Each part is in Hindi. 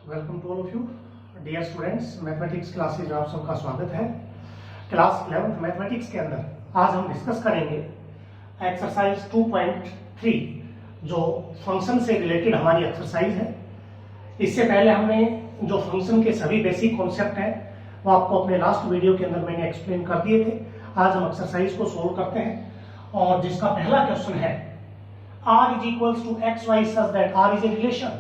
Welcome to all of you dear students. Mathematics classes में आप सबका स्वागत है। क्लास 11th मैथमेटिक्स के अंदर आज हम डिस्कस करेंगे एक्सरसाइज 2.3 जो फंक्शन से रिलेटेड हमारी एक्सरसाइज है। इससे पहले हमने जो फंक्शन के सभी बेसिक कॉन्सेप्ट हैं वो आपको अपने लास्ट वीडियो के अंदर मैंने एक्सप्लेन कर दिए थे। आज हम एक्सरसाइज को सोल्व करते हैं और जिसका पहला क्वेश्चन है r is equals to xy such that r is a relation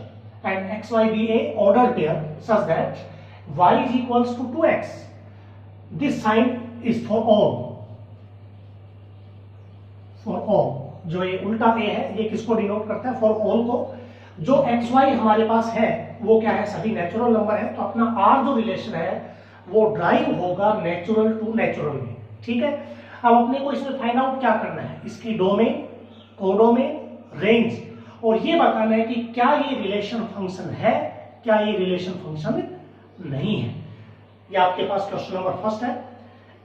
and xy be a ordered pair such that y is equals to 2x. This sign is for all. For all. जो ये उल्टा a है ये किसको डिनोट करता है? For all को। जो xy हमारे पास है वो क्या है? सभी नेचुरल नंबर है, तो अपना r जो रिलेशन है वो ड्राइव होगा नेचुरल टू नेचुरल में। ठीक है, अब अपने को इसमें फाइंड आउट क्या करना है? इसकी डोमेन, कोडोमेन, रेंज और ये बताना है कि क्या ये रिलेशन फंक्शन है, क्या ये रिलेशन फंक्शन नहीं है। ये आपके पास क्वेश्चन नंबर फर्स्ट है,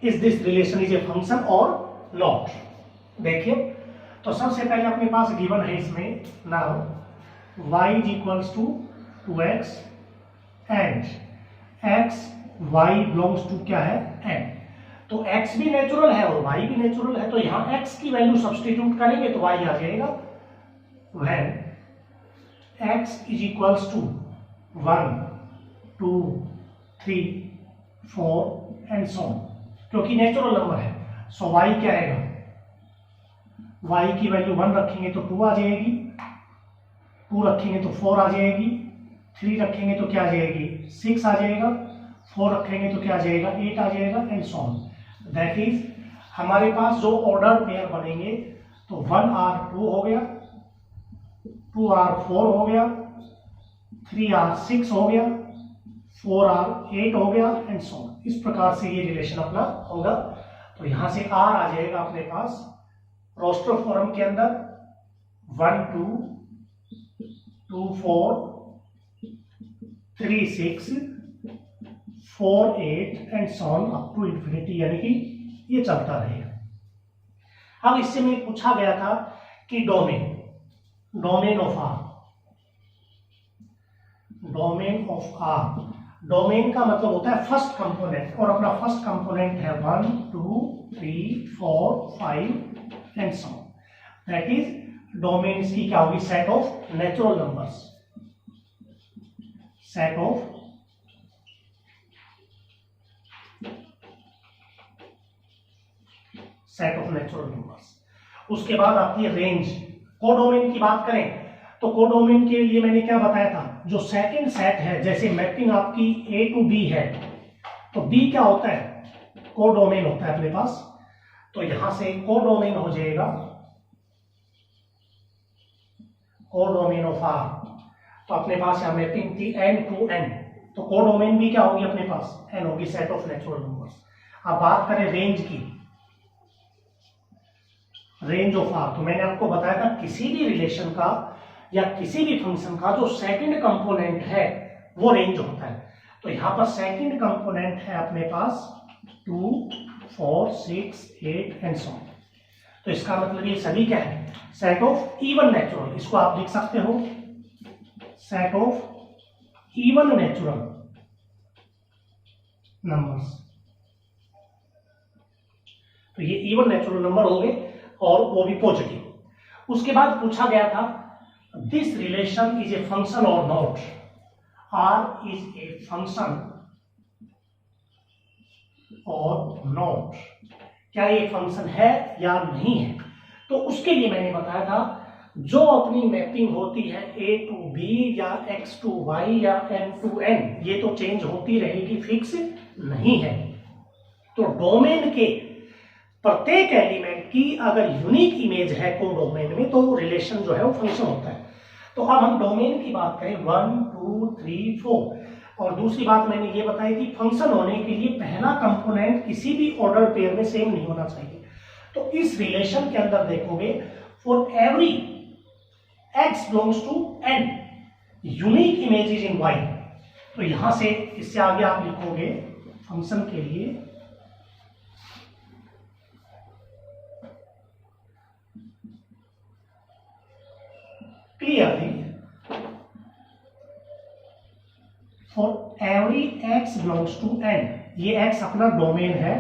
is this relation is a function और नॉट। देखिए तो सबसे पहले अपने पास गिवन है इसमें now y is equals to 2x and x y belongs to क्या है? n। तो x भी नेचुरल है और y भी नेचुरल है, तो यहां x की वैल्यू सब्स्टिट्यूट करेंगे तो y आ जाएगा when x is equals to 1, 2, 3, 4 and so on, क्योंकि नेचुरल नंबर है। सो y क्या आएगा? y की वैल्यू 1 रखेंगे तो 2 आ जाएगी, 2 रखेंगे तो 4 आ जाएगी, 3 रखेंगे तो क्या आ जाएगी? 6 आ जाएगा, 4 रखेंगे तो क्या आ जाएगा? 8 आ जाएगा and so on. That is हमारे पास जो ऑर्डर पेयर बनेंगे तो 1r2 हो गया, 2r4 हो गया, 3r6 हो गया, 4r8 हो गया एंड सो ऑन। इस प्रकार से ये रिलेशन अपना होगा। तो यहां से r आ जाएगा अपने पास रोस्टर फॉर्म के अंदर 1 2 2 4 3 6 4 8 and so on up to infinity, यानी कि ये चलता रहेगा। अब इससे में पूछा गया था कि domain of R, domain of R, domain का मतलब होता है फर्स्ट कंपोनेंट और अपना फर्स्ट कंपोनेंट है 1 2 3 4 5 and so on. That is domain इसकी क्या होगी? Set of natural numbers, set of natural numbers. उसके बाद आती है रेंज। कोडोमेन की बात करें तो कोडोमेन के लिए मैंने क्या बताया था? जो सेकंड सेट है, जैसे मैपिंग आपकी A टू B है तो B क्या होता है? कोडोमेन होता है अपने पास। तो यहां से कोडोमेन हो जाएगा कोडोमेन ऑफ R। तो अपने पास यहां मैपिंग थी N टू N, तो कोडोमेन भी क्या होगी अपने पास? N होगी, सेट ऑफ नेचुरल नंबर्स। अब बात करें रेंज की, रेंज ऑफ R, तो मैंने आपको बताया था किसी भी रिलेशन का या किसी भी फंक्शन का जो सेकंड कंपोनेंट है वो रेंज होता है। तो यहां पर सेकंड कंपोनेंट है अपने पास 2 4 6 8 एंड सो ऑन। तो इसका मतलब ये सभी क्या है? Set of even natural. इसको आप लिख सकते हो set of even natural numbers. तो ये इवन नेचुरल नंबर होंगे और वो भी पॉजिटिव। उसके बाद पूछा गया था this relation is a function और not. R is a function और नॉट, क्या ये फंक्शन है या नहीं है? तो उसके लिए मैंने बताया था जो अपनी मैपिंग होती है A टू B या X टू Y या N टू N, ये तो चेंज होती रहेगी, फिक्स नहीं है। तो डोमेन के प्रत्येक एलिमेंट की अगर यूनिक इमेज है कोडोमेन में तो रिलेशन जो है वो फंक्शन होता है। तो अब हम डोमेन की बात करें 1 2 3 4, और दूसरी बात मैंने ये बताई कि फंक्शन होने के लिए पहला कंपोनेंट किसी भी ऑर्डर पेयर में सेम नहीं होना चाहिए। तो इस रिलेशन के अंदर देखोगे for every x belongs to n unique image is in y। तो यहां से इससे आगे आप लिखोगे फंक्शन के लिए clearly कोई x बिलोंग्स टू n, ये x अपना डोमेन है,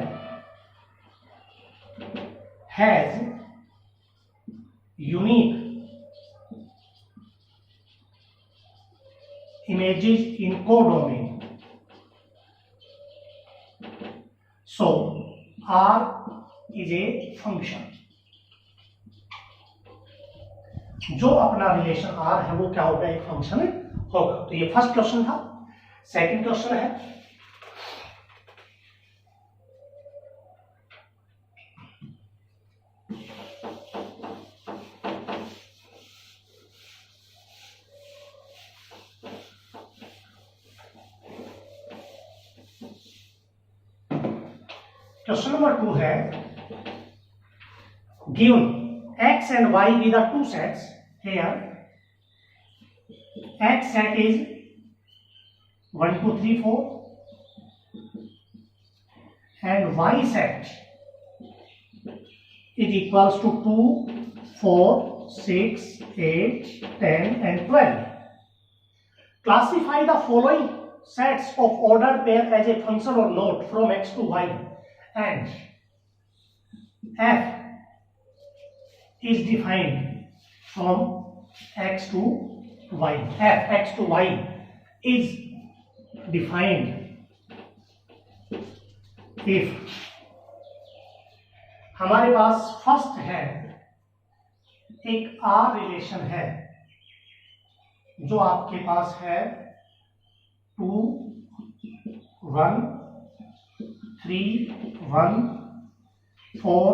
has unique images in codomain. So R is a function. जो अपना रिलेशन R है वो क्या होगा, एक फंक्शन होगा। तो ये फर्स्ट क्वेश्चन था। सेकंड क्वेश्चन है, क्वेश्चन नंबर 2 है, given x and y be the two sets, here x set is 1 2 3 4 and y set is equals to 2 4 6 8 10 and 12. Classify the following sets of ordered pair as a function or not from x to y, and f is defined from x to y. f x to y is defined if हमारे पास फर्स्ट है, एक आर रिलेशन है जो आपके पास है 2 1 3 1 4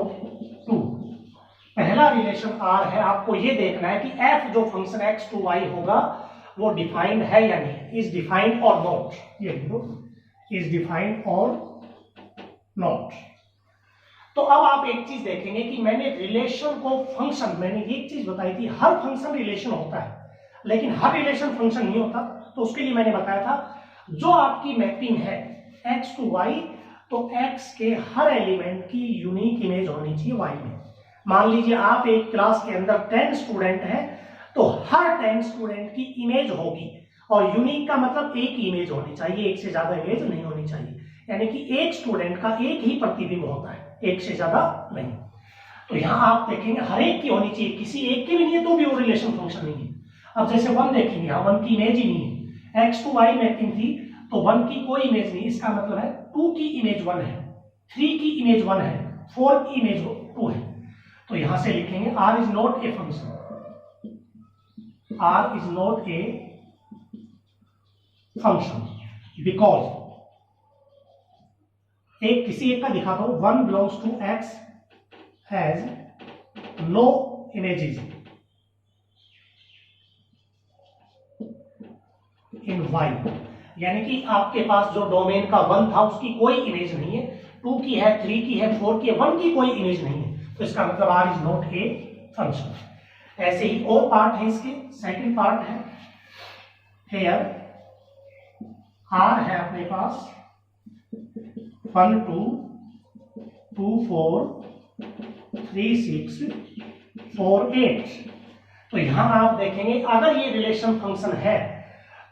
2। पहला रिलेशन आर है, आपको ये देखना है कि एफ जो फंक्शन एक्स टू वाई होगा वो डिफाइंड है या नहीं, इज डिफाइंड और नॉट, ये देखो इज डिफाइंड और नॉट। तो अब आप एक चीज देखेंगे कि मैंने रिलेशन को फंक्शन, मैंने एक चीज बताई थी, हर फंक्शन रिलेशन होता है लेकिन हर रिलेशन फंक्शन नहीं होता। तो उसके लिए मैंने बताया था जो आपकी मैपिंग है एक्स टू वाई, तो एक्स के हर एलिमेंट की यूनिक इमेज होनी चाहिए वाई में। मान लीजिए आप एक क्लास के अंदर 10 स्टूडेंट हैं, तो हर 10 स्टूडेंट की इमेज होगी, और यूनिक का मतलब एक ही इमेज होनी चाहिए, एक से ज्यादा इमेज नहीं होनी चाहिए। यानी कि एक स्टूडेंट का एक ही प्रतिबिंब होता है, एक से ज्यादा नहीं। तो यहाँ आप देखेंगे हर एक की होनी चाहिए, किसी एक की भी नहीं है तो भी वो रिलेशन फंक्शन नहीं है। अब जैसे 1 देखेंगे, यहाँ 1 की इमेज ही नहीं है, एक्स टू वाई मैपिंग थी तो 1 की कोई इमेज नहीं, इसका मतलब है 2 की इमेज 1 है, 3 की इमेज 1 है, 4 की इमेज 2 है। तो यहां से लिखेंगे R is not a function, R is not a function because, एक किसी एक का दिखा दो, 1 belongs to x has no images in y, यानी कि आपके पास जो डोमेन का 1 था उसकी कोई इमेज नहीं है, 2 की है, 3 की है, 4 की है, 1 की कोई इमेज नहीं है। तो इसका मतलब R is not a function. ऐसे ही और पार्ट है इसके, सेकंड पार्ट है, हेयर R है अपने पास 1 2 2 4 3 6 4 8। तो यहां आप देखेंगे अगर ये रिलेशन फंक्शन है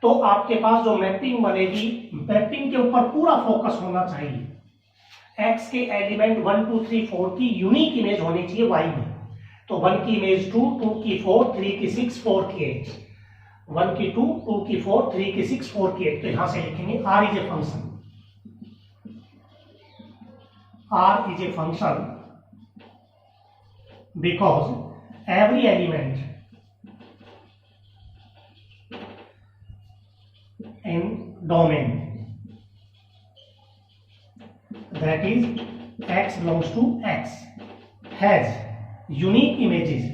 तो आपके पास जो मैपिंग बनेगी, मैपिंग के ऊपर पूरा फोकस होना चाहिए। x के एलिमेंट 1 2 3 4 की यूनिक इमेज होनी चाहिए y में। तो 1 की इमेज 2, 2 की 4, 3 की 6, 4 की 8, 1 की 2, 2 की 4, 3 की 6, 4 की 8। तो यहां से लिखेंगे R is a function, R is a function because every element in domain that is x belongs to x has unique images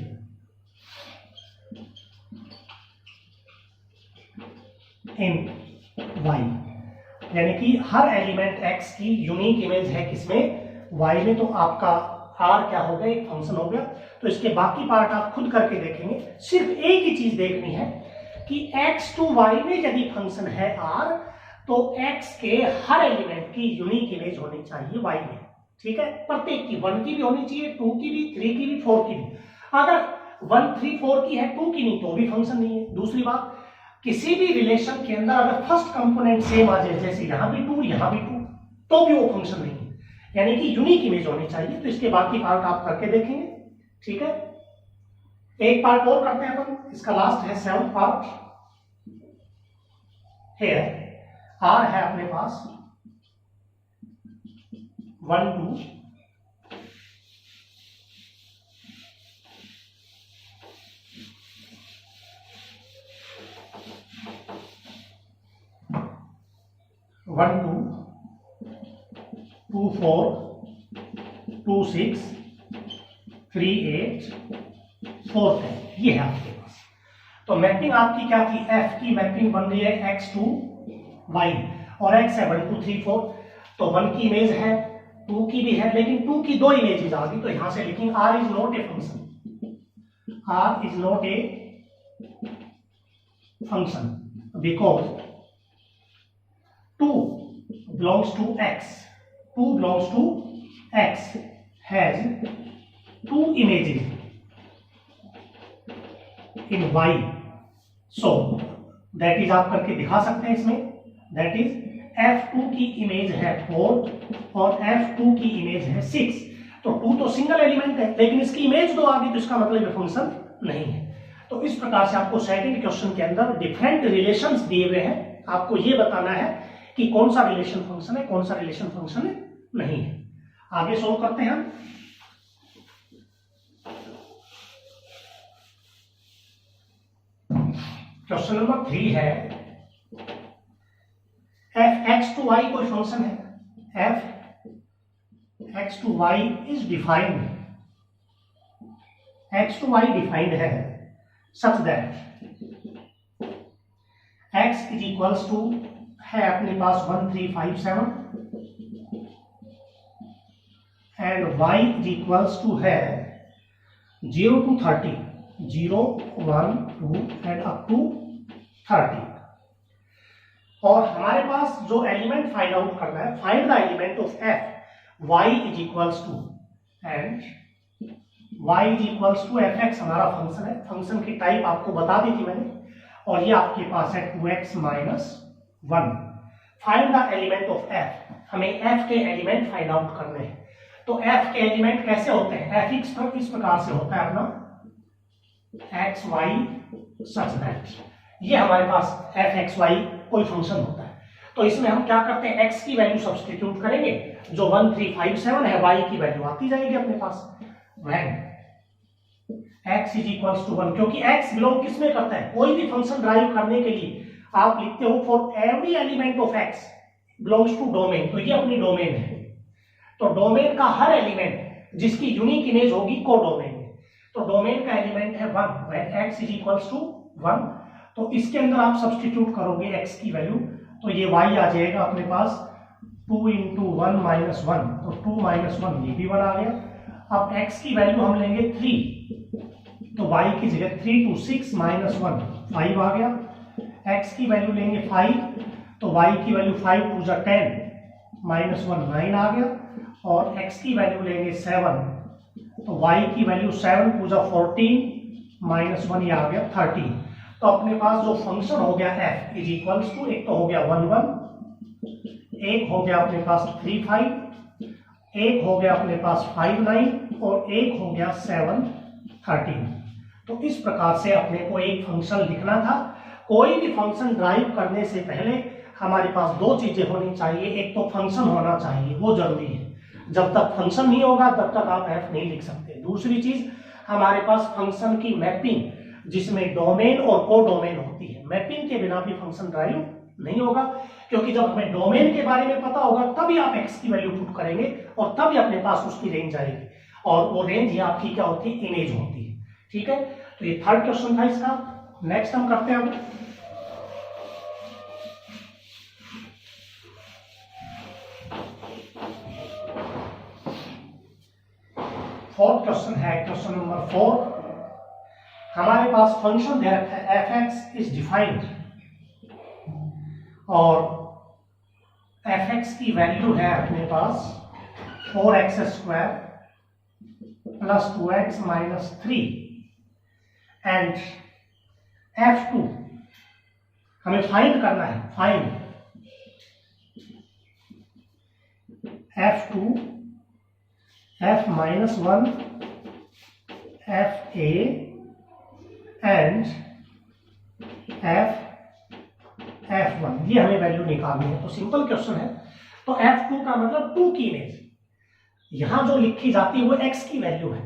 in y, यानी कि हर एलिमेंट x की यूनिक इमेज है किसमें, y में। तो आपका r क्या हो गया, एक फंक्शन हो गया। तो इसके बाकी पार्ट आप खुद करके देखेंगे, सिर्फ एक ही चीज देखनी है कि x टू y में यदि फंक्शन है r, तो x के हर एलिमेंट की यूनिक इमेज होनी चाहिए y में, ठीक है। प्रत्येक की, 1 की भी होनी चाहिए, 2 की भी, 3 की भी, 4 की भी। अगर 1 3 4 की है, 2 की नहीं, तो भी फंक्शन नहीं है। दूसरी बात किसी भी रिलेशन के अंदर अगर फर्स्ट कंपोनेंट सेम आ जाए, जैसे यहां भी 2 यहां भी 2, तो भी वो फंक्शन नहीं है, यानी कि यूनिक इमेज होनी चाहिए। तो इसके बाकी पार्ट आप करके देखेंगे, ठीक है। एक पार्ट और करते हैं अपन, इसका लास्ट है 7th पार्ट। है आर है अपने पास 1 2 1 2 2 4 2 6 3 8 4 10, ये है आपके पास। तो मैपिंग आपकी क्या थी, एफ की मैपिंग बन रही है x टू y और x है 1 2 3 4। तो 1 की इमेज है, 2 की भी है, लेकिन 2 की 2 इमेजेस आ गई, तो यहां से लिखेंगे r is not a function, r is not a function because 2 belongs to x, 2 belongs to x has 2 images in y, so that is आप करके दिखा सकते हैं इसमें, that is f2 की इमेज है 4 और f2 की इमेज है 6। तो 2 तो सिंगल एलिमेंट है, लेकिन इसकी इमेज 2 आ गई, तो इसका मतलब ये फंक्शन नहीं है। तो इस प्रकार से आपको सेकंड क्वेश्चन के अंदर डिफरेंट रिलेशंस दिए हुए हैं, आपको ये बताना है कि कौन सा रिलेशन फंक्शन है, कौन सा रिलेशन फंक्शन नहीं है। आगे सोल्व करते हैं हम। क्वेश्चन नंबर 3 है एफ एक्स टू वाई कोई फंक्शन है, F X to Y is defined, X to Y defined है such that X is equals to है अपने पास 1 3 5 7 and y is equals to है 0 to 30, 0 1 2 एंड अप टू 30। और हमारे पास जो एलिमेंट फाइंड आउट करना है, find the element of f, y is equals to and y is equals to F X हमारा फंक्शन है, फंक्शन की टाइप आपको बता दी थी मैंने, और ये आपके पास है 2x minus 1। Find the element of f, हमें f के एलिमेंट फाइंड आउट करने हैं। तो f के एलिमेंट कैसे होते हैं, f इस प्रकार से होता है अपना एक्स वाई सच दैट, ये हमारे पास एफ एक्स वाई कोई फंक्शन होता है। तो इसमें हम क्या करते हैं, x की वैल्यू सब्स्टिट्यूट करेंगे, जो 1 3 5 7 है, y की वैल्यू आती जाएगी अपने पास, when x is equals to 1, क्योंकि x बिलोंग किसमें करता है, कोई भी फंक्शन ड्राइव करने के लिए आप लिखते हो for every element of x belongs to domain, तो ये अपनी डोमेन है। तो डोमेन का हर एलिमेंट जिसकी यूनिक इमेज होगी को डोमेन में, तो डोमेन का एलिमेंट है 1 when x is equals to 1। तो इसके अंदर आप सब्स्टिट्यूट करोगे x की वैल्यू, तो ये y आ जाएगा अपने पास 2 into 1 minus 1, तो 2 minus 1 ये भी 1 आ गया। अब x की वैल्यू हम लेंगे 3, तो y की जगह 3 to 6 minus 1 5 आ गया। x की वैल्यू लेंगे 5, तो y की वैल्यू 5 to 10 minus 1 9 आ गया। और x की वैल्यू लेंगे 7, तो y की वैल्यू 7 to 14 minus 1 ये आ गया 13। तो अपने पास जो फंक्शन हो गया f इज इक्वल्स टू, एक तो हो गया 1 1, एक हो गया अपने पास 3 5, एक हो गया अपने पास 5 9 और एक हो गया 7 13। तो इस प्रकार से अपने को एक फंक्शन लिखना था। कोई भी फंक्शन ड्राइव करने से पहले हमारे पास 2 चीजें होनी चाहिए, एक तो फंक्शन होना चाहिए, वो जरूरी है, जब तक फंक्शन नहीं होगा तब तक आप f नहीं लिख सकते। दूसरी चीज हमारे पास फंक्शन की मैपिंग, जिसमें डोमेन और को डोमेन होती है, मैपिंग के बिना भी फंक्शन ड्राइव नहीं होगा, क्योंकि जब हमें डोमेन के बारे में पता होगा तभी आप x की वैल्यू पुट करेंगे और तभी अपने पास उसकी रेंज आएगी, और वो रेंज ही आपकी क्या होती है, इमेज होती है। ठीक है, तो ये थर्ड क्वेश्चन था इसका। नेक्स्ट हम करते हैं फोर्थ क्वेश्चन है, क्वेश्चन नंबर 4। हमारे पास फंक्शन दे रखा है एफ एक्स इज डिफाइंड, और एफ एक्स की वैल्यू है अपने पास 4x² plus 2x minus 3 and f2 हमें फाइंड करना है, find f2 f-1 fa and f1, ये हमें वैल्यू निकालनी है। तो सिंपल क्वेश्चन है। तो f2 का मतलब 2 की इमेज यहां जो लिखी जाती है वो x की वैल्यू है,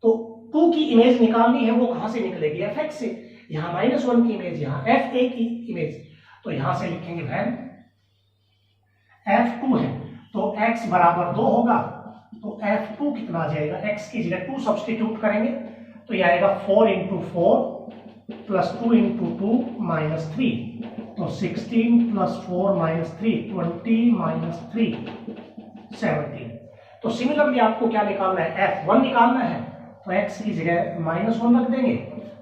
तो 2 की इमेज निकालनी है, वो कहां से निकलेगी, fx से। यहां -1 की इमेज, यहां fa की इमेज, तो यहां से लिखेंगे वैन f2 है तो x बराबर 2 होगा, तो f2 कितना आ जाएगा, x की जगह 2 सब्सटीट्यूट करेंगे तो ये आएगा 4 × 4 प्लस 2 × 2 -3, तो 16 + 4 -3 20 -3 17। तो सिमिलरली आपको क्या निकालना है, f1 निकालना है, तो x की जगह -1 रख देंगे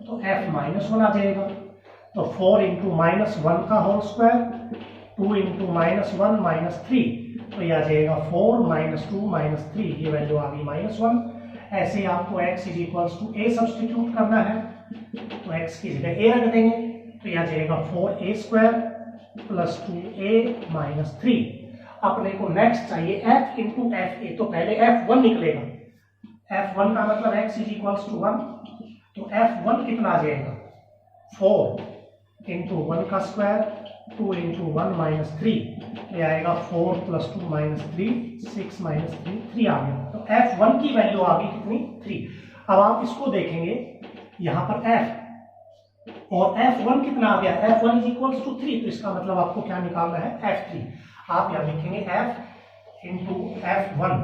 तो f -1 आ जाएगा। तो 4 × -1 का होल स्क्वायर, 2 × -1 -3, तो ये आ जाएगा 4 - 2 -3, ये वैल्यू आ गई -1। ऐसे ही आपको x = a सब्सटीट्यूट करना है, तो x की जगह a रख देंगे तो ये आ जाएगा 4a² + 2a - 3। अपने को नेक्स्ट चाहिए f × fa, तो पहले f1 निकलेगा, f1 का मतलब x = 1, तो f1 कितना आ जाएगा, 4 × 1 का स्क्वायर 2 × 1 - 3, ये आएगा 4 + 2 - 3 6 - 3 3 आ गया। तो f1 की वैल्यू आ गई कितनी, 3। अब आप इसको देखेंगे यहां पर f और f1 कितना आ गया, f1 = 3, तो इसका मतलब आपको क्या निकालना है, f3। आप यहां लिखेंगे f × f1,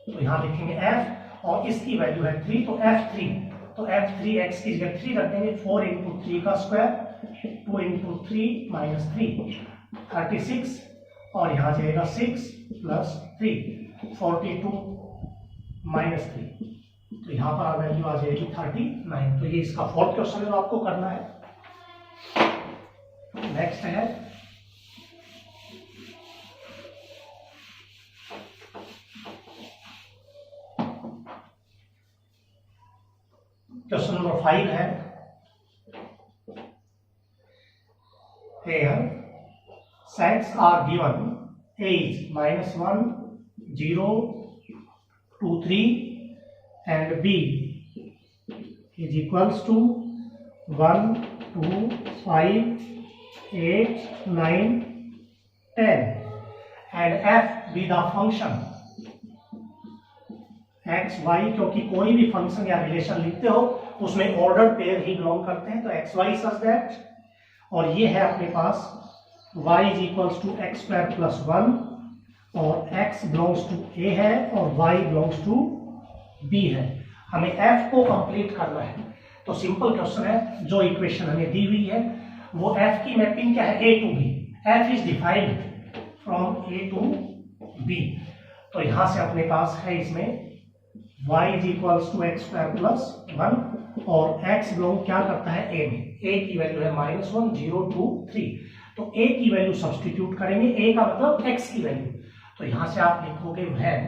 तो यहां लिखेंगे f और इसकी वैल्यू है 3, तो f3, तो f3 x की जगह 3 रख देंगे, 4 × 3 का स्क्वायर 2 × 3 - 3 36, और यहां जाएगा 6 + 3 42 - 3, तो यहां पर वैल्यू आ जाएगी 39। तो ये इसका फोर्थ क्वेश्चन है जो आपको करना है। नेक्स्ट है क्वेश्चन नंबर 5 है। Here sets are given age -1 0 2 3 and b = 1 2 5 8 9 10 and f be the function x y, क्योंकि कोई भी फंक्शन या रिलेशन लिखते हो उसमें ऑर्डर पेयर ही बिलोंग करते हैं, तो एक्स वाई सच दैट, और ये है अपने पास y = x² + 1 और x बिलोंग्स टू a है और y बिलोंग्स टू b है। हमें f को कंप्लीट करना है, तो सिंपल क्वेश्चन है, जो इक्वेशन हमें दी हुई है वो f की मैपिंग क्या है, a to b, f is defined from a to b, तो यहां से अपने पास है इसमें y = x² + 1 और x बिलोंग क्या करता है a में, a की वैल्यू है -1 0 2 3, तो a की वैल्यू सब्सटीट्यूट करेंगे, a का मतलब x की वैल्यू, तो यहां से आप लिखोगे वैन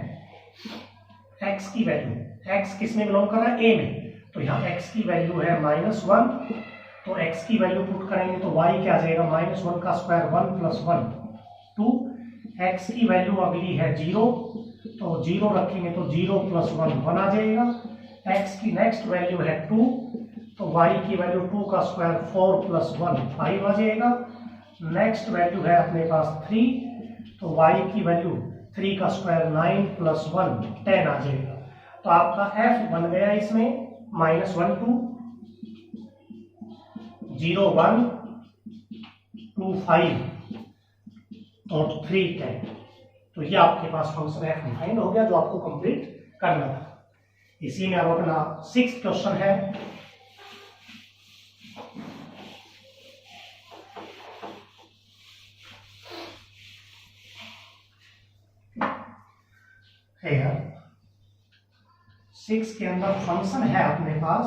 x की वैल्यू, x किस में बिलोंग कर रहा है, a में, तो यहाँ x की वैल्यू है -1, तो x की वैल्यू पुट करेंगे तो y क्या आ जाएगा, -1 का स्क्वायर 1 + 1 2, x की वैल्यू अगली है 0, तो 0 रखेंगे तो 0 + 1 1 आ जाएगा। x की नेक्स्ट वैल्यू है 2, तो y की वैल्यू 2 का स्क्वायर 4 + 1 5 आ जाएगा। नेक्स्ट वैल्यू है अपने पास 3, तो y की वैल्यू 3 का स्क्वायर 9 + 1 10 आ जाएगा। तो आपका f बन गया इसमें -1 2 0 1 2 5 और 3 10, तो ये आपके पास फंक्शन f डिफाइंड हो गया जो आपको कंप्लीट करना था। इसी में अब अपना 6th क्वेश्चन है। है 6 के अंदर फंक्शन है अपने पास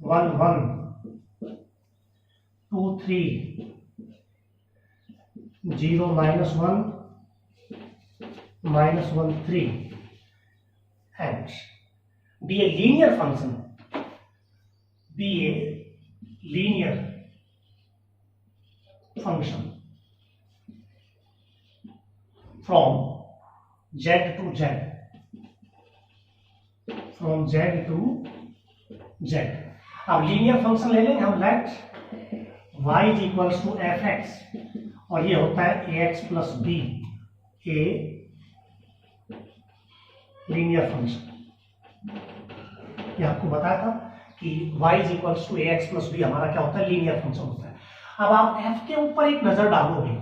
1 1 2 3 0 -1 -1 3 and be a linear function, be a linear function from z to z, from z to z। अब लीनियर फंक्शन ले लेंगे हम, let y is equals to F X, और ये होता है A X plus B, a linear function. ये आपको बताया था कि y is equals to A X plus B हमारा क्या होता है, लीनियर फंक्शन होता है। अब आप f के ऊपर एक नजर डालोगे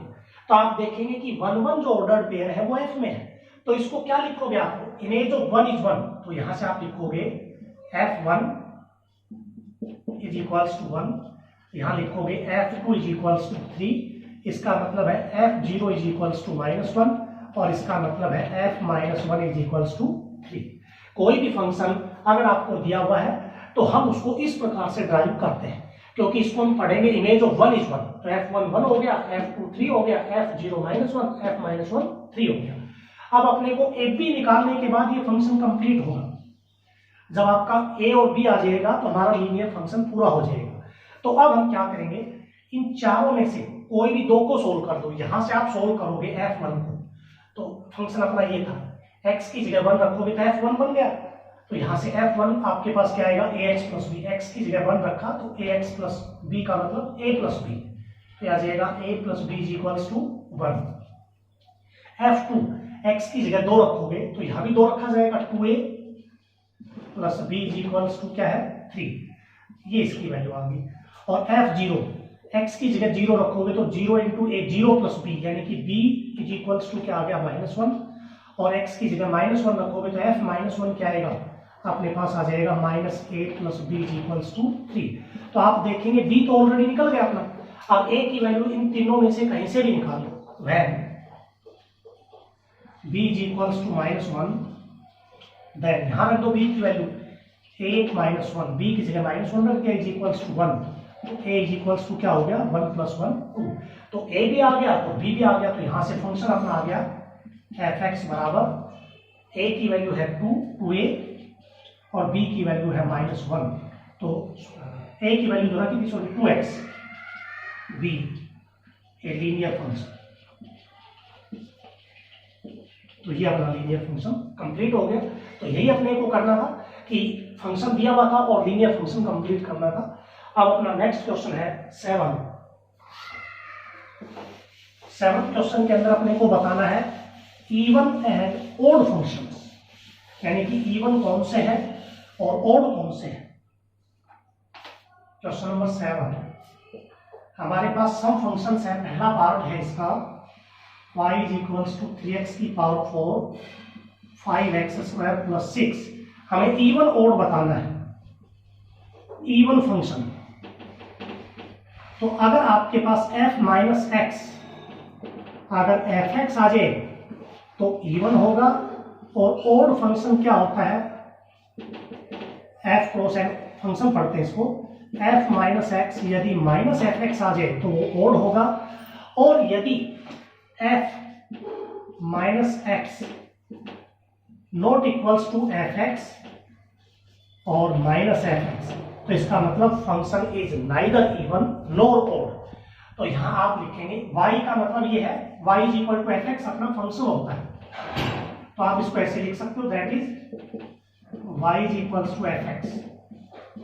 तो आप देखेंगे कि 1 1 जो ऑर्डर्ड पेयर है वो f में है, तो इसको क्या लिखोगे आप, इमेज ऑफ 1 इज 1, तो यहां से आप लिखोगे f1 इज इक्वल्स टू 1, यहां लिखोगे f2 इज इक्वल्स टू 3, इसका मतलब है f0 इज इक्वल्स टू -1, और इसका मतलब है f-1 इज इक्वल्स टू 3। कोई भी फंक्शन अगर आपको दिया हुआ है तो हम उसको इस प्रकार से ड्राइव करते हैं, क्योंकि इसको हम पढ़ेंगे इमेज ऑफ 1 इज 1, तो f1 1 हो गया, f2 3 हो गया, f0 -1, f-1 3 हो गया। अब अपने को ab निकालने के बाद ये फंक्शन कंप्लीट होगा। जब आपका a और b आ जाएगा तो हमारा लीनियर फंक्शन पूरा हो जाएगा। तो अब हम क्या करेंगे, इन चारों में से कोई भी दो को सोल्व कर दो। यहां से आप सोल्व करोगे f1 को, तो फंक्शन अपना ये था, x की जगह 1 रखोगे तो f1 बन गया, तो यहां से f1 आपके पास क्या आएगा, ax प्लस b, x की जगह 1 रखा तो ax प्लस b का मतलब a प्लस b, तो आ जाएगा a plus b is equals to 1। f2 x की जगह 2 रखोगे तो यहां भी 2 रखा जाएगा, 2a plus b is equals to क्या है, 3, ये इसकी वैल्यू आ गई। और f0 x की जगह 0 रखोगे तो 0 इंटू a, 0 प्लस b, यानी कि b इज इक्वल्स टू क्या आ गया, -1, और x की जगह -1 रखोगे तो f-1 क्या आएगा, अपने पास आ जाएगा -a plus b is equals to 3। तो आप देखेंगे b तो ऑलरेडी निकल गया अपना। अब a की वैल्यू इन तीनों में से कहीं से भी निकालो, when b is equals to -1, then यहां रख दो b की वैल्यू, a -1, b की जगह -1 रख दिया, इज इक्वल्स टू 1, तो a इज इक्वल्स टू क्या हो गया, 1 + 1 2, तो a भी आ गया तो b भी आ गया, तो यहां से फंक्शन अपना आ गया f(x) बराबर a की वैल्यू है 2a और b की वैल्यू है -1, तो a की वैल्यू जो रखी थी, सॉरी 2x, b ए लीनियर फंक्शन। तो ये अपना लीनियर फंक्शन कंप्लीट हो गया। तो यही अपने को करना था कि फंक्शन दिया हुआ था और लीनियर फंक्शन कंप्लीट करना था। अब अपना नेक्स्ट क्वेश्चन है 7 क्वेश्चन के अंदर अपने को बताना है इवन एंड ओड फंक्शंस, यानी कि इवन कौन से हैं और ओड कौन से हैं। क्वेश्चन नंबर 7 हमारे पास सम फंक्शंस है। पहला पार्ट है इसका y is equals to 3x की पावर 4 5x² प्लस 6। हमें इवन ओड बताना है, इवन फंक्शन। तो अगर आपके पास f माइनस एक्स, अगर fx आ जाए तो इवन होगा, और ओड फंक्शन क्या होता है, f क्रॉस n फंक्शन पढ़ते हैं इसको, f माइनस एक्स यदि माइनस fx आ जाए तो वो ओड होगा, और यदि f minus X not equals to fx और माइनस fx, तो इसका मतलब function is neither even nor odd. तो यहां आप लिखेंगे y का मतलब ये है, y is equal to fx अपना फंक्शन होता है, तो आप इसको ऐसे लिख सकते हो, that is y is equals to fx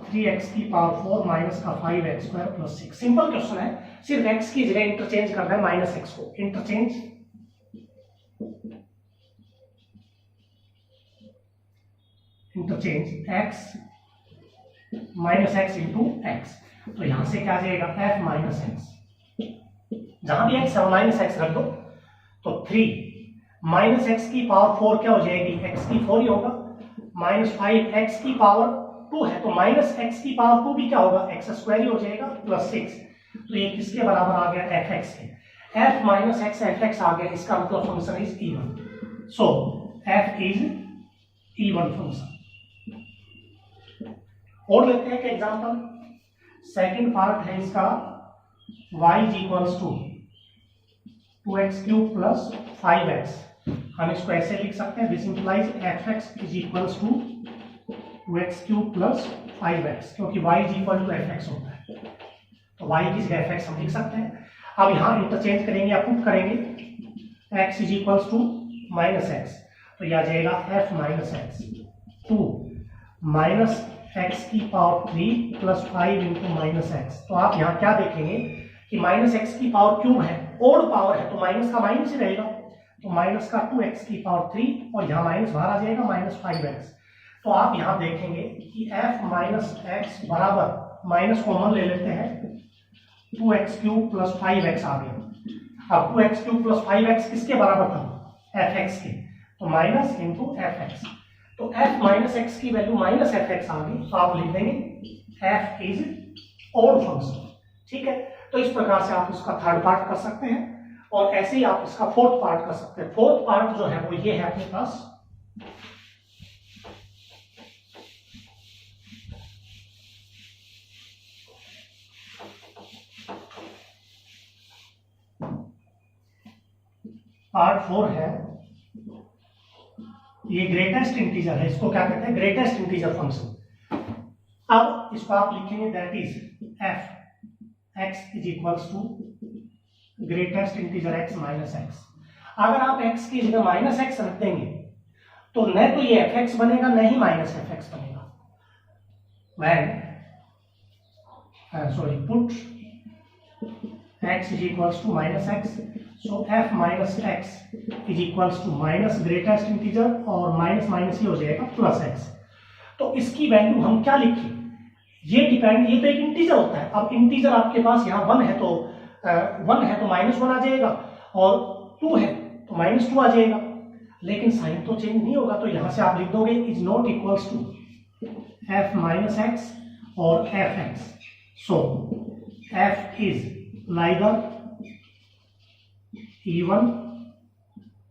3x की पावर 4 माइनस का 5x² प्लस 6। सिंपल क्वेश्चन है, सिर्फ x की जगह इंटरचेंज करना है माइनस x को, interchange x minus x into x। तो यहां से क्या आ जाएगा f माइनस एक्स, जहां भी x है माइनस x रख दो, तो 3 माइनस x की पावर 4 क्या हो जाएगी, x की 4 ही होगा, माइनस 5 x की पावर 2 है तो माइनस x की पावर 2 भी क्या होगा, x² ही हो जाएगा प्लस 6। तो ये किसके बराबर आ गया, fx के। f माइनस x fx आ गया, इसका मतलब function is even. So f is even function. और लेते हैं एक एग्जांपल, सेकंड पार्ट है इसका y is equals to 2x³ plus 5x। हम इसको ऐसे लिख सकते हैं, this implies fx is equals to 2x³ plus 5x, क्योंकि y is equal to fx होता है, तो y की जगह fx हम लिख सकते हैं। अब यहाँ इंटरचेंज करेंगे या पुट करेंगे, x is equals to minus X, तो यह आ जाएगा f minus X to minus X की power 3 plus 5 into minus X. तो आप यहाँ क्या देखेंगे कि माइनस एक्स की पावर क्यूब है, ओड पावर है, तो माइनस का माइनस ही रहेगा, तो माइनस का 2x की पावर 3 और यहाँ माइनस बाहर आ जाएगा माइनस 5x। तो आप यहाँ देखेंगे कि f माइनस एक्स बराबर माइनस कॉमन ले लेते हैं, 2x क्यूब प्लस 5x आ गया। अब 2x क्यूब प्लस 5x किसके बराबर था, fx के, तो माइनस इंटू fx, तो f माइनस एक्स की वैल्यू माइनस fx आ गई, तो आप लिख देंगे f इज ऑड फंक्शन। ठीक है, तो इस प्रकार से आप इसका थर्ड पार्ट कर सकते हैं और ऐसे ही आप इसका फोर्थ पार्ट कर सकते हैं। फोर्थ पार्ट जो है वो ये है अपने पास, पार्ट 4 है, ये ग्रेटेस्ट इंटीजर है, इसको क्या कहते हैं, ग्रेटेस्ट इंटीजर फंक्शन। अब इसको आप लिखेंगे that is f x is equals to greatest integer x minus X. अगर आप x की जगह माइनस एक्स रख देंगे तो न तो ये fx बनेगा न ही माइनस fx बनेगा। Put x is equals to minus X, so f minus X is equals to minus greatest integer और माइनस माइनस ही हो जाएगा प्लस x। तो इसकी वैल्यू हम क्या लिखें, ये डिपेंड, ये तो एक इंटीजर होता है। अब इंटीजर आपके पास यहाँ 1 है तो माइनस 1 आ जाएगा और 2 है तो माइनस 2 आ जाएगा, लेकिन साइन तो चेंज नहीं होगा, तो यहां से आप लिख दोगे is not equals to f minus X और fx, so f is neither even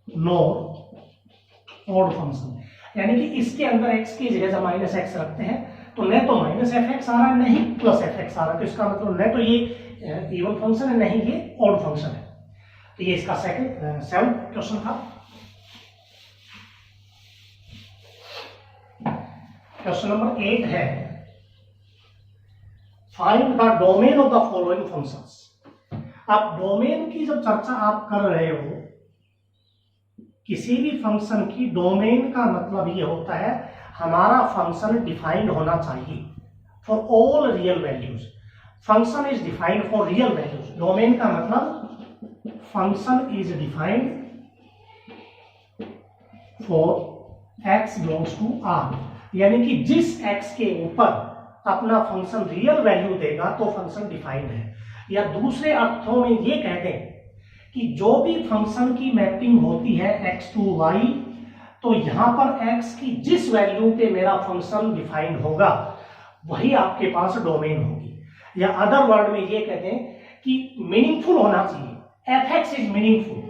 nor odd function, यानी कि इसके अंदर x की जगह जब माइनस एक्स रखते हैं तो न तो माइनस fx आ रहा है न ही प्लस fx आ रहा है, तो इसका मतलब न तो ये इवन फंक्शन है न ही ये ऑड फंक्शन है। तो ये इसका सेवंथ क्वेश्चन था। क्वेश्चन नंबर 8 है, find the domain of the following functions. अब डोमेन की जब चर्चा आप कर रहे हो, किसी भी फंक्शन की डोमेन का मतलब ये होता है हमारा फंक्शन डिफाइंड होना चाहिए for all real values. Function is defined for real values. Domain का मतलब function is defined for x belongs to r, यानी कि जिस x के ऊपर अपना फंक्शन रियल वैल्यू देगा तो फंक्शन डिफाइंड है। या दूसरे अर्थों में ये कह दें कि जो भी फंक्शन की मैपिंग होती है x टू y, तो यहां पर x की जिस वैल्यू पे मेरा फंक्शन डिफाइंड होगा वही आपके पास डोमेन होगी। या अदर वर्ड में ये कहते हैं कि मीनिंगफुल होना चाहिए, fx इज मीनिंगफुल,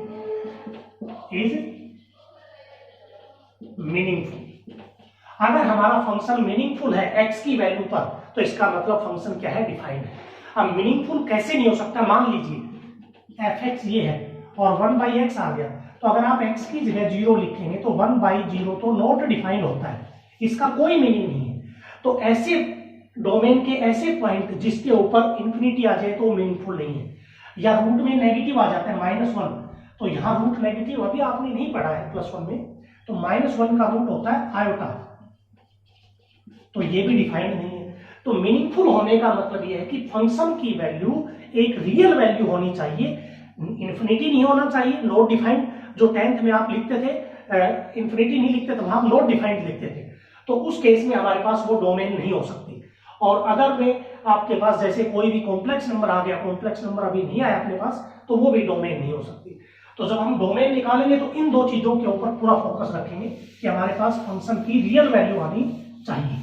अगर हमारा फंक्शन मीनिंगफुल है x की वैल्यू पर तो इसका मतलब फंक्शन क्या है, डिफाइंड है। अब मीनिंगफुल कैसे नहीं हो सकता, मान लीजिए fx ये है और 1/x आ गया, तो अगर आप x की जगह 0 लिखेंगे तो 1/0 तो नॉट डिफाइंड होता है, इसका कोई मीनिंग नहीं है। तो ऐसे डोमेन के ऐसे पॉइंट जिसके ऊपर इंफिनिटी आ जाए तो वो मीनिंगफुल नहीं है। या रूट में नेगेटिव आ जाता है -1, तो यहाँ रूट नेगेटिव अभी आपने नहीं पढ़ा है +1 में, तो -1 का रूट होता है आयोटा, तो ये भी डिफाइंड नहीं है। तो मीनिंगफुल होने का मतलब ये है कि फंक्शन की वैल्यू एक रियल वैल्यू होनी चाहिए, इंफिनिटी नहीं होना चाहिए, नॉट डिफाइंड। जो 10th में आप लिखते थे इंफिनिटी नहीं लिखते थे, वहां नॉट डिफाइंड लिखते थे, तो उस केस में हमारे पास वो डोमेन नहीं हो सकती। और अगर में आपके पास जैसे कोई भी कॉम्प्लेक्स नंबर आ गया, कॉम्प्लेक्स नंबर अभी नहीं आया अपने पास, तो वो भी डोमेन नहीं हो सकती। तो जब हम डोमेन निकालेंगे तो इन दो चीजों के ऊपर पूरा फोकस रखेंगे कि हमारे पास फंक्शन की रियल वैल्यू आनी चाहिए।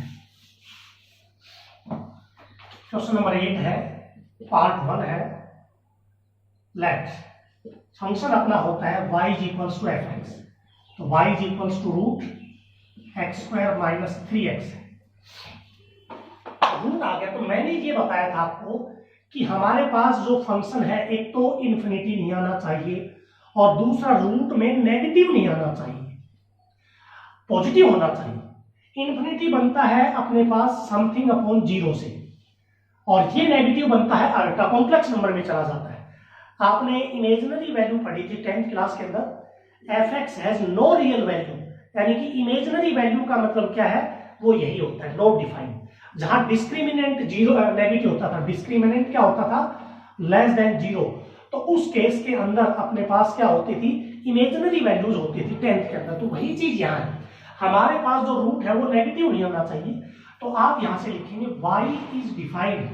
क्वेश्चन नंबर 8 है, पार्ट 1 है, लेट फंक्शन अपना होता है y is equals to fx, तो y is equals to root x² minus 3x। Root आ गया, तो मैंने ये बताया था आपको कि हमारे पास जो फंक्शन है एक तो इंफिनिटी नहीं आना चाहिए और दूसरा रूट में नेगेटिव नहीं आना चाहिए, पॉजिटिव होना चाहिए। इंफिनिटी बनता है अपने पास समथिंग अपॉन 0 से, और ये नेगेटिव बनता है अल्टा कॉम्प्लेक्स नंबर में चला जाता है। आपने इमेजिनरी वैल्यू पढ़ी थी 10th क्लास के अंदर, F X has no real value, यानी कि इमेजिनरी वैल्यू का मतलब क्या है, वो यही होता है नॉट डिफाइंड। जहां डिस्क्रिमिनेंट जीरो नेगेटिव होता था, डिस्क्रिमिनेंट क्या होता था, लेस देन जीरो, तो उस केस के अंदर अपने पास क्या होती थी, इमेजिनरी वैल्यूज होती थी 10th के अंदर। तो वही चीज यहाँ है, हमारे पास जो रूट है वो नेगेटिव नहीं होना चाहिए। तो आप यहां से लिखेंगे y is defined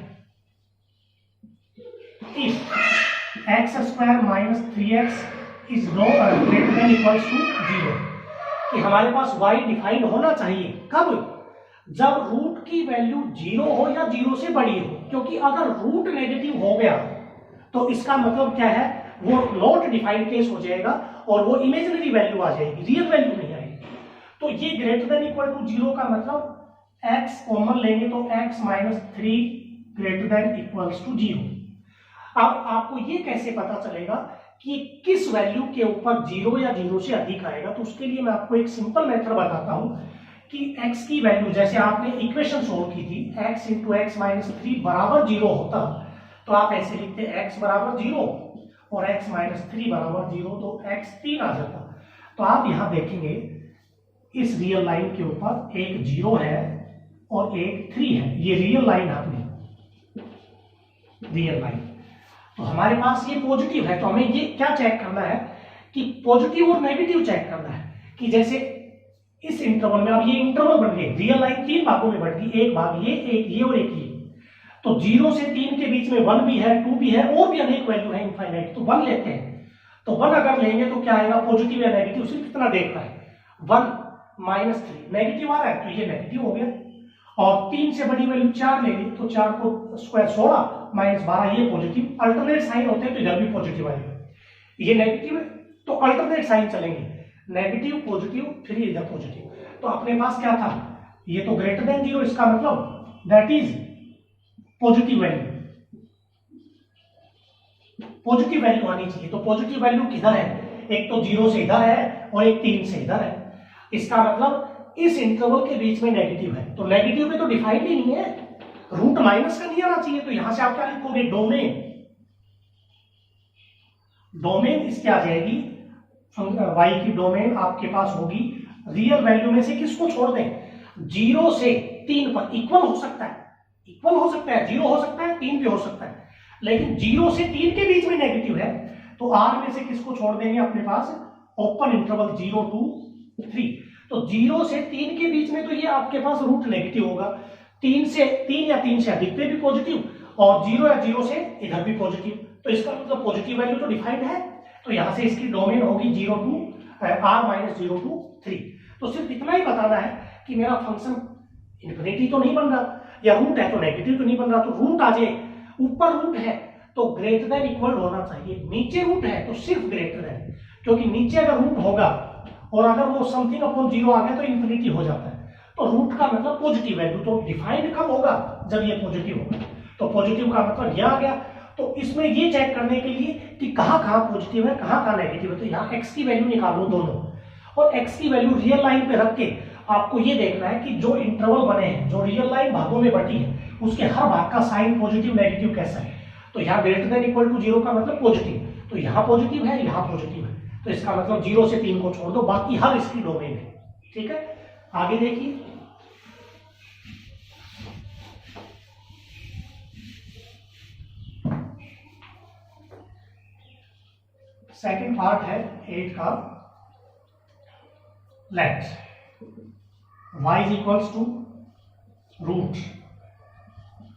if X square minus 3x is no greater than equals to 0, कि हमारे पास y डिफाइंड होना चाहिए कब, जब रूट की वैल्यू 0 हो या 0 से बड़ी हो, क्योंकि अगर रूट नेगेटिव हो गया तो इसका मतलब क्या है, वो नॉट डिफाइंड केस हो जाएगा और वो इमेजिनरी वैल्यू आ जाएगी, रियल वैल्यू नहीं आएगी। तो ये ग्रेटर देन इक्वल टू 0 का मतलब x कॉमन लेंगे तो x minus 3 greater than equals to 0। अब आपको ये कैसे पता चलेगा कि किस वैल्यू के ऊपर 0 या 0 से अधिक आएगा, तो उसके लिए मैं आपको एक सिंपल मेथड बताता हूं कि x की वैल्यू, जैसे आपने इक्वेशन सोल्व की थी, x इंटू एक्स माइनस 3 बराबर 0 होता, तो आप ऐसे लिखते x बराबर 0 और x माइनस 3 बराबर 0, तो x 3 आ जाता। तो आप यहां देखेंगे इस रियल लाइन के ऊपर एक 0 है और एक 3 है, ये रियल लाइन आपने, रियल लाइन। तो हमारे पास ये पॉजिटिव है, तो हमें ये क्या चेक करना है कि पॉजिटिव और नेगेटिव चेक करना है, कि जैसे इस इंटरवल में, अब ये इंटरवल बन गए, रियल लाइन 3 भागों में बढ़ गई, एक भाग ये, एक ये और एक ये, तो 0 से 3 के बीच में 1 भी है, 2 भी है, और भी अनेक वैल्यू है इनफाइनाइट, तो 1 लेते हैं। तो 1 अगर लेंगे तो क्या आएगा, पॉजिटिव या नेगेटिव, सिर्फ कितना देखना है, 1 माइनस 3 नेगेटिव आ रहा है, तो ये नेगेटिव हो गया। और 3 से बड़ी वैल्यू 4 लेंगे तो 4 को स्क्वायर 16 माइनस 12, ये पॉजिटिव, अल्टरनेट साइन होते हैं तो इधर भी पॉजिटिव आएगा, ये नेगेटिव है तो अल्टरनेट साइन चलेंगे, नेगेटिव पॉजिटिव फिर इधर पॉजिटिव। तो अपने पास क्या था, ये तो ग्रेटर देन 0, इसका मतलब that is positive value, positive value आनी चाहिए। तो पॉजिटिव वैल्यू किधर है, एक तो 0 से इधर है और एक 3 से इधर है, इसका मतलब इस इंटरवल के बीच में नेगेटिव है, तो नेगेटिव में तो डिफाइंड ही नहीं है, रूट माइनस का नहीं आना चाहिए। तो यहां से आप क्या लिखोगे, डोमेन, डोमेन इसकी आ जाएगी, y की डोमेन आपके पास होगी, रियल वैल्यू में से किसको छोड़ दें, 0 से 3 पर, इक्वल हो सकता है, इक्वल हो सकता है, 0 हो सकता है, 3 भी हो सकता है, लेकिन 0 से 3 के बीच में नेगेटिव है, तो r में से किसको छोड़ देंगे, अपने पास ओपन इंटरवल 0 to 3, तो 0 से 3 के बीच में तो ये आपके पास रूट नेगेटिव होगा, 3 या 3 से अधिक पे भी पॉजिटिव, और 0 या 0 से इधर भी पॉजिटिव, तो इसका मतलब पॉजिटिव वैल्यू तो डिफाइंड है। तो यहां से इसकी डोमेन होगी 0 to r माइनस 0 to 3। तो सिर्फ इतना ही बताना है कि मेरा फंक्शन इन्फिनिटी तो नहीं बन रहा, या रूट है तो नेगेटिव तो नहीं बन रहा, तो रूट आ जाए, ऊपर रूट है तो ग्रेटर देन इक्वल होना चाहिए, नीचे रूट है तो सिर्फ ग्रेटर देन, क्योंकि नीचे अगर रूट होगा और अगर वो समथिंग अपॉन 0 आ गया तो इन्फिनिटी हो जाता है। तो रूट का मतलब पॉजिटिव वैल्यू, तो डिफाइंड कब होगा, जब ये पॉजिटिव होगा, तो पॉजिटिव का मतलब यह आ गया। तो इसमें ये चेक करने के लिए कि कहाँ पॉजिटिव है, कहाँ नेगेटिव है, तो यहाँ x की वैल्यू निकालो दोनों, और x की वैल्यू रियल लाइन पे रख के आपको ये देखना है कि जो इंटरवल बने हैं, जो रियल लाइन भागों में बटी है, उसके हर भाग का साइन पॉजिटिव नेगेटिव कैसा है। तो यहाँ ग्रेटर देन इक्वल टू 0 का मतलब पॉजिटिव, तो यहाँ पॉजिटिव है, यहाँ पॉजिटिव है, तो इसका मतलब 0 से 3 को छोड़ दो, बाकी हर इसकी डोमेन है। ठीक है, आगे देखिए, सेकंड पार्ट है 8 का, let y is equals to root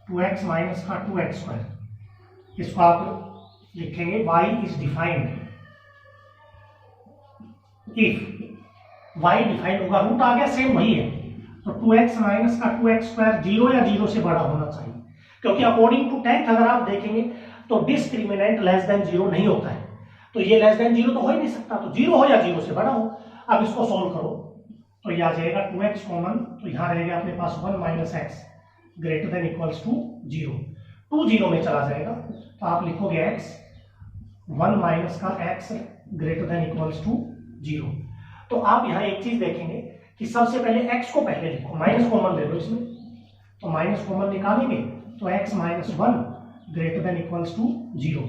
2x minus का 2x स्क्वायर, इसको आप लिखेंगे y is defined if y defined होगा, रूट आ गया सेम वही है, तो 2x माइनस का 2x स्क्वायर 0 या 0 से बड़ा होना चाहिए, क्योंकि अकॉर्डिंग टू 10th अगर आप देखेंगे तो डिस्क्रिमिनेंट लेस देन 0 नहीं होता है, तो ये लेस देन 0 तो हो ही नहीं सकता, तो 0 हो या 0 से बड़ा हो। अब इसको सोल्व करो तो ये आ जाएगा 2x कॉमन, तो यहाँ रहेगा अपने पास 1 minus X greater than equals to 0, 2 0 में चला जाएगा, तो आप लिखोगे x 1 माइनस का x greater than equals to 0। तो आप यहाँ एक चीज देखेंगे कि सबसे पहले x को पहले लिखो, माइनस कॉमन ले लो इसमें, तो माइनस कॉमन निकालेंगे तो x minus 1 greater than equals to 0।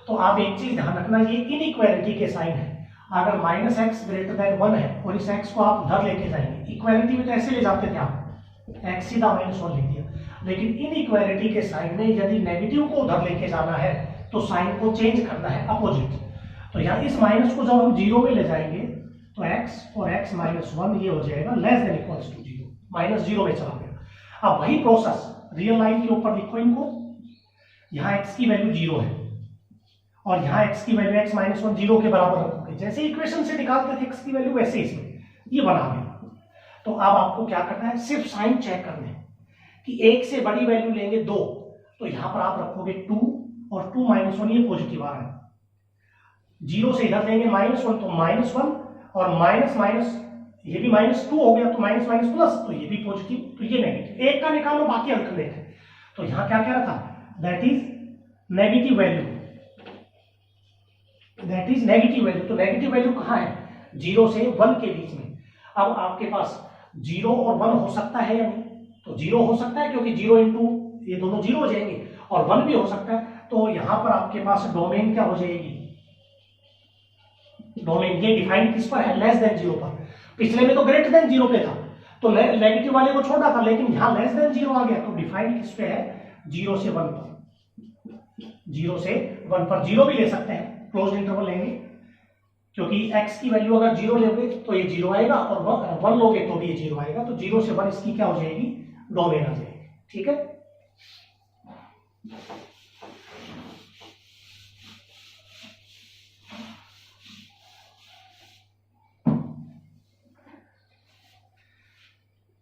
तो आप एक चीज ध्यान रखना, ये इनइक्वालिटी के साइन है। अगर माइनस एक्स ग्रेटर देन 1 है और इस एक्स को आप उधर लेके जाएंगे, इक्वालिटी में तो ऐसे ले जाते थे आप, एक्स सीधा -1 लिख दिया, लेकिन इनइक्वालिटी के साइन में यदि नेगेटिव को उधर लेके जाना है तो साइन को चेंज करना है अपोजिट। तो यहाँ इस माइनस को जब हम 0 में ले जाएंगे तो x और x -1 ये हो जाएगा लेस देन इक्वल्स टू 0, -0 में चला गया। अब वही प्रोसेस रियल लाइन के ऊपर लिखो इनको, यहाँ x की वैल्यू 0 है और यहाँ x की वैल्यू x -1 0 के बराबर रखोगे, जैसे इक्वेशन से निकालते थे x की वैल्यू वैसे इसमें ये बना गया। तो अब आपको क्या करना है, सिर्फ साइन चेक करना है कि 1 से बड़ी वैल्यू लेंगे 2, तो यहाँ पर आप रखोगे 2 और 2 -1 ये पॉजिटिव आ रहा है। 0 से इधर लेंगे -1 तो -1 और माइनस माइनस ये भी -2 हो गया, तो माइनस माइनस प्लस, तो ये भी पॉजिटिव, तो ये नेगेटिव। एक का निकालो बाकी अल्टरनेट है। तो यहाँ क्या कह रहा था, that is negative value, that is negative value. तो नेगेटिव वैल्यू कहाँ है, 0 से 1 के बीच में। अब आपके पास 0 और 1 हो सकता है या नहीं, तो 0 हो सकता है क्योंकि 0 इंटू ये दोनों 0 हो जाएंगे, और 1 भी हो सकता है। तो यहां पर आपके पास डोमेन क्या हो जाएगी, डोमेन ये डिफाइन किस पर है, लेस देन 0 पर। पिछले में तो ग्रेटर देन 0 पे था, तो नेगेटिव वाले को छोड़ा था, लेकिन यहां लेस देन 0 आ गया, तो डिफाइन किस पे है, 0 से 1 पर। 0 से 1 पर 0 भी ले सकते हैं, क्लोज इंटरवल लेंगे, क्योंकि x की वैल्यू अगर 0 लोगे तो ये 0 आएगा, और 1 लोगे तो भी ये 0 आएगा। तो 0 से 1 इसकी क्या हो जाएगी, डोमेन आ जाएगी। ठीक है,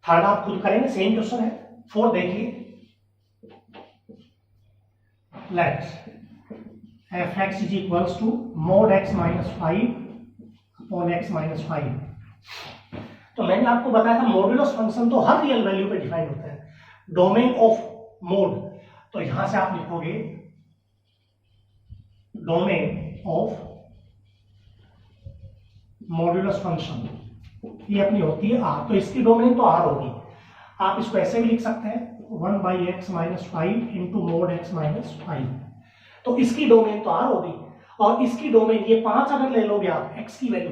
थर्ड आप खुद करेंगे, सेम क्वेश्चन है। 4 देखिए, let f(x) is equals to mod x - 5 upon x - 5। तो मैंने आपको बताया था मॉड्यूलस फंक्शन तो हर रियल वैल्यू पे डिफाइन होता है। डोमेन ऑफ मोड, तो यहां से आप लिखोगे डोमेन ऑफ मॉड्यूलस फंक्शन, ये अपनी होती है r, तो इसकी डोमेन तो r होगी। आप इसको ऐसे भी लिख सकते हैं 1/x - 5 इंटू mod x - 5, तो इसकी डोमेन तो r होगी, और इसकी डोमेन ये 5 अगर ले लोगे आप x की वैल्यू,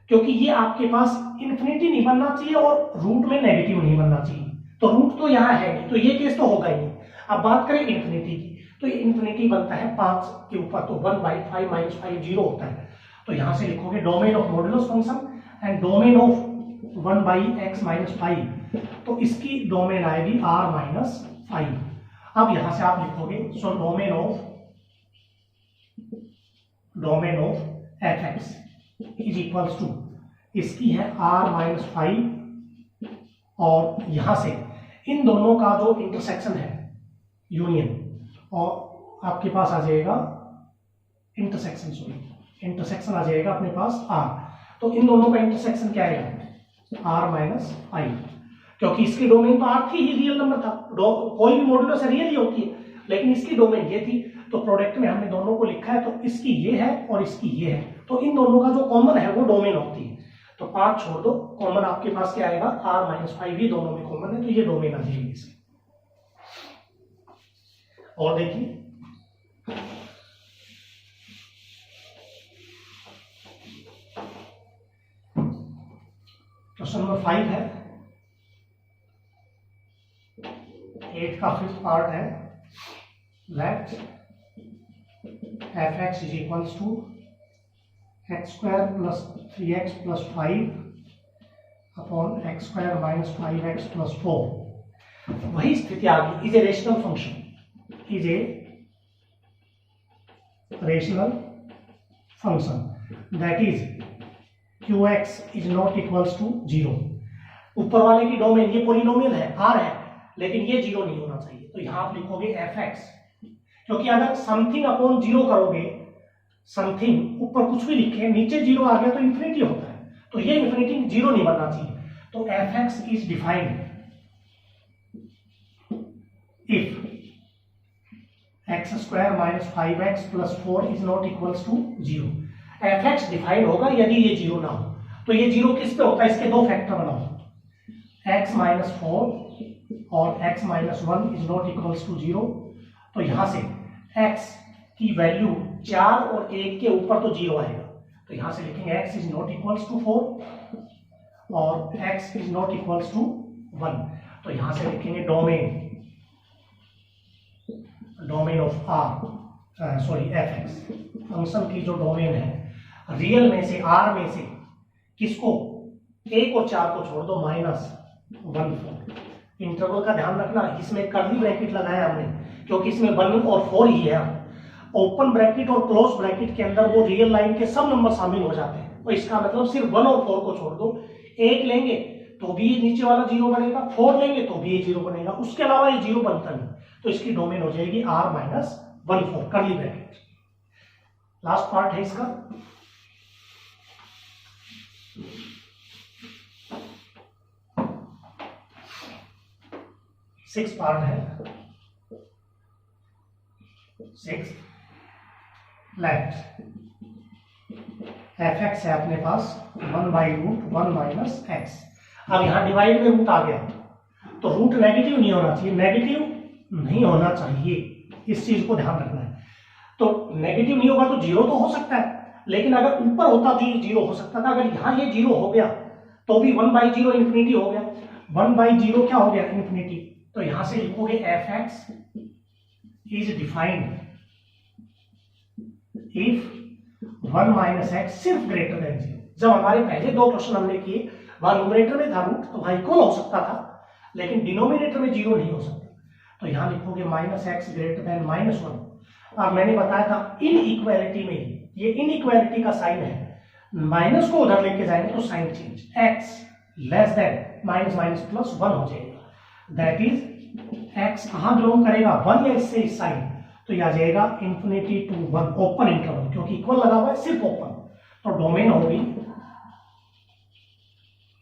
क्योंकि ये आपके पास इन्फिनिटी नहीं बनना चाहिए और रूट में नेगेटिव नहीं बनना चाहिए, तो रूट तो यहाँ है नहीं, तो ये केस तो होगा ही नहीं। अब बात करें इन्फिनिटी की, तो ये इन्फिनिटी बनता है 5 के ऊपर, तो 1/5 - 5 0 होता है। तो यहां से लिखोगे domain of modulus function and domain of 1/x - 5, तो इसकी डोमेन आएगी r - 5। अब यहां से आप लिखोगे so domain of f(x) is equals to, इसकी है r - 5, और यहां से इन दोनों का जो इंटरसेक्शन है, यूनियन, और आपके पास आ जाएगा इंटरसेक्शन आ जाएगा अपने पास r। तो इन दोनों का इंटरसेक्शन क्या आएगा, r - 5, क्योंकि इसकी डोमेन तो r थी ही, रियल नंबर था, कोई भी मॉड्यूलस रियल ही होती है, लेकिन इसकी डोमेन ये थी, तो प्रोडक्ट में हमने दोनों को लिखा है, तो इसकी ये है और इसकी ये है, तो इन दोनों का जो कॉमन है वो डोमेन होती है। तो 5 छोड़ दो, कॉमन आपके पास क्या आएगा, r - 5 ही दोनों में कॉमन है, तो ये डोमेन आ जाएगी इसकी। और देखिए क्वेश्चन नंबर 5 है, 8 का 5th पार्ट है, let f(x) is equals to x² + 3x + 5 upon x² - 5x + 4। वही स्थिति आ गई, is a rational function, is a rational function that is qx is not equals to 0। ऊपर वाले की डोमेन ये पॉलिनोमियल है, r है, लेकिन ये 0 नहीं होना चाहिए, तो यहां आप लिखोगे f(x), क्योंकि अगर समथिंग अपॉन 0 करोगे, समथिंग ऊपर कुछ भी लिखे नीचे 0 आ गया तो इंफिनिटी होता है, तो ये इंफिनिटी 0 नहीं बनना चाहिए। तो f(x) is defined if x² - 5x + 4 is not equals to 0। f(x) define होगा यदि ये 0 ना हो, तो ये 0 किस पे होता है, इसके दो फैक्टर बनाओ, x - 4 और x - 1 is not equals to 0। तो यहां से x की वैल्यू 4 और 1 के ऊपर तो 0 आएगा, तो यहां से लिखेंगे x is not equals to 4 और x is not equals to 1। तो यहां से लिखेंगे domain of F X, function की जो डोमेन है रियल में से r में से किसको 1 और 4 को छोड़ दो -1 4। इंटरवल का ध्यान रखना, इसमें कर्ली ब्रैकेट लगाया हमने क्योंकि इसमें 1 और 4 ही है। ओपन ब्रैकेट और क्लोज ब्रैकेट के अंदर वो रियल लाइन के सब नंबर शामिल हो जाते हैं, और इसका मतलब सिर्फ 1 और 4 को छोड़ दो। 1 लेंगे तो भी ये नीचे वाला 0 बनेगा, 4 लेंगे तो भी ये 0 बनेगा, उसके अलावा ये 0 बनता नहीं, तो इसकी डोमेन हो जाएगी r-1 4 curly bracket. Last part है इसका, सिक्स पार्ट है। 6 लेफ्ट एफ एक्स है अपने पास 1/√1 माइनस एक्स। अब यहां डिवाइड में रूट आ गया, तो रूट नेगेटिव नहीं होना चाहिए, नेगेटिव नहीं होना चाहिए, इस चीज को ध्यान रखना है। तो नेगेटिव नहीं होगा तो 0 तो हो सकता है, लेकिन अगर ऊपर होता तो ये 0 हो सकता था। अगर यहां ये 0 हो गया तो भी 1/0 इन्फिनिटी हो गया, 1/0 क्या हो गया इन्फिनिटी। तो यहां से लिखोगे F x is defined if 1 minus x सिर्फ ग्रेटर देन 0। जब हमारे पहले 2 क्वेश्चन हमने किए वहां न्यूमरेटर में था रूट, तो वहां इक्वल हो सकता था, लेकिन डिनोमिनेटर में 0 नहीं हो सकता। तो यहां लिखोगे -x ग्रेटर देन -1। और मैंने बताया था इन इक्वालिटी में, ये इन इक्वालिटी का साइन है, माइनस को उधर लेके जाएंगे तो sign change, x less than -+1 हो जाएगा। दैट इज x कहां बिलोंग करेगा 1 या इससे इस साइन, तो यह आ जाएगा इन्फिनिटी टू 1 ओपन इंटरवल, क्योंकि इक्वल लगा हुआ है सिर्फ ओपन। तो डोमेन होगी,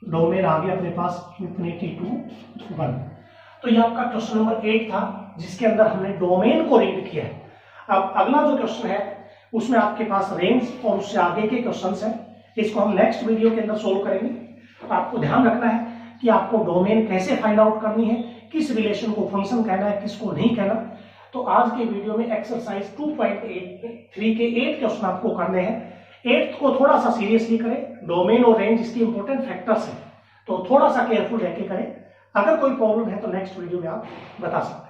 डोमेन आ गया अपने पास इन्फिनिटी टू 1। तो ये आपका क्वेश्चन नंबर 8 था, जिसके अंदर हमने डोमेन को रीड किया है। अब अगला जो क्वेश्चन है उसमें आपके पास रेंज और उससे आगे के क्वेश्चंस हैं, इसको हम नेक्स्ट वीडियो के अंदर सोल्व करेंगे। तो आपको ध्यान रखना है कि आपको डोमेन कैसे फाइंड आउट करनी है, किस रिलेशन को फंक्शन कहना है, किसको नहीं कहना। तो आज के वीडियो में एक्सरसाइज 2.3 के 8 क्वेश्चन आपको करने हैं। 8 को थोड़ा सा सीरियसली करें, डोमेन और रेंज इसकी इंपॉर्टेंट फैक्टर्स हैं, तो थोड़ा सा केयरफुल रह के करें। अगर कोई प्रॉब्लम है तो नेक्स्ट वीडियो में आप बता सकते हैं।